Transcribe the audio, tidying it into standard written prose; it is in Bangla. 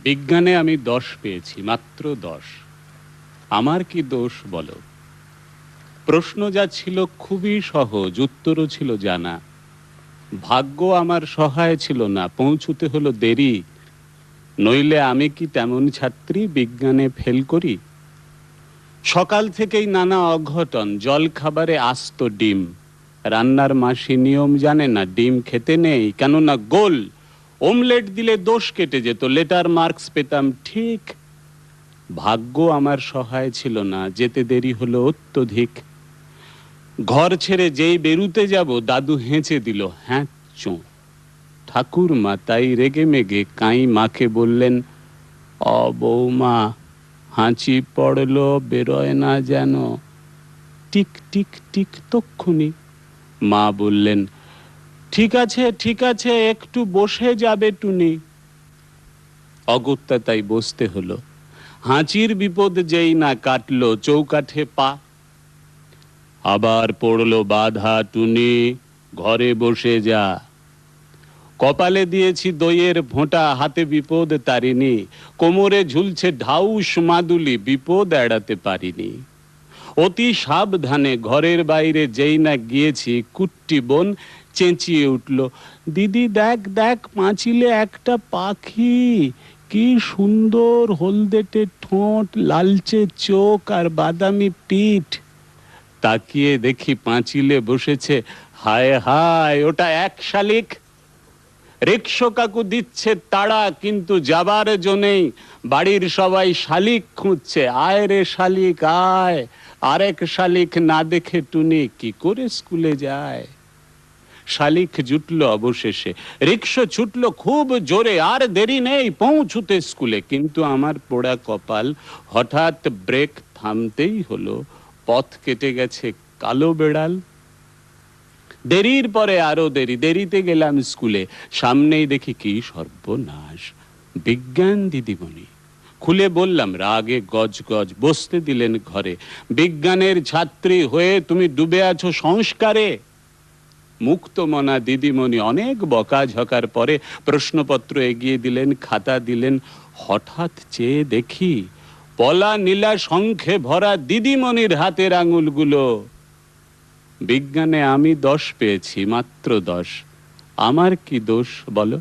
বিজ্ঞানে আমি 10 পেয়েছি, মাত্র 10। আমার কি দোষ বলো? প্রশ্ন যা ছিল খুবই সহজ, উত্তরও ছিল জানা। ভাগ্য আমার সহায় ছিল না, পৌঁছতে হলো দেরি। নইলে আমি কি তেমন ছাত্রী বিজ্ঞানে ফেল করি? সকাল থেকেই নানা অঘটন, জল খাবারে আস্ত ডিম। রান্নার মাসি নিয়ম জানে না, ডিম খেতে নেই, কেননা গোল। ওমলেট দিলে দোষ কেটে যেত, লেটার মার্কস পেতাম ঠিক। ভাগ্য আমার সহায় ছিল না, যেতে দেরি হলো অত্যধিক। ঘর ছেড়ে যেই বেরুতে যাব, দাদু হেঁচে দিল, হ্যাঁ চোঁ। ঠাকুরমা তাই রেগে মেগে কাই মাকে বললেন, বৌমা, হাঁচি পড়লো, বেরোয় না যেন। টিক টিক টিক তক্ষুনি মা বললেন, ঠিক আছে ঠিক আছে, একটু বসে যাবে টুনি। অগত্যা তাই বসতে হলো। হাঁচির বিপদ যেই না কাটলো, চৌকাঠে পা। আবার পড়লো বাধা, টুনি ঘরে বসে যা। কপালে দিয়েছি দইয়ের ফোঁটা, হাতে বিপদ তারিনি। কোমরে ঝুলছে ঢাউস মাদুলি, বিপদ এড়াতে পারিনি। অতি সাবধানে ঘরের বাইরে যেই না গিয়েছি, কুট্টি বোন চেঁচিয়ে উঠল, দিদি দেখ দেখ, পাঁচিলে একটা পাখি, কি সুন্দর, হলদেটে ঠোঁট, লালচে চোখ আর বাদামি পিঠ। তাকিয়ে দেখি পাঁচিলে বসেছে, হায় হায়, ওটা এক শালিক। রিকশো কাকু দিচ্ছে তাড়া, কিন্তু যাবার জন্যেই। বাড়ির সবাই শালিক খুঁজছে, আয় রে শালিক আয়। আরেক শালিক না দেখে টুনি কি করে স্কুলে যায়? শালিক জুটল অবশেষে, রিকশো ছুটলো খুব জোরে, আর দেরি নেই পৌঁছুতে স্কুলে। কিন্তু আমার পোড়া কপাল, হঠাৎ ব্রেক থামতেই হলো। পথ কেটে গেছে কালো বেড়াল। দেরির পরে আরো দেরি, দেরিতে গেলাম স্কুলে। সামনেই দেখি কি সর্বনাশ, বিজ্ঞান দিদিমণি। খুলে বললাম, রাগে গজ গজ, বসতে দিলেন ঘরে। বিজ্ঞানের ছাত্রী হয়ে তুমি ডুবে আছো সংস্কারে। মুক্তমনা দিদিমণি অনেক বকাঝকার পরে প্রশ্নপত্র এগিয়ে দিলেন, খাতা দিলেন। হঠাৎ চেয়ে দেখি পলা নীলা শঙ্খে ভরা দিদিমণির হাতের আঙুলগুলো। বিজ্ঞানে আমি 10 পেয়েছি, মাত্র 10। আমার কি দোষ বলো?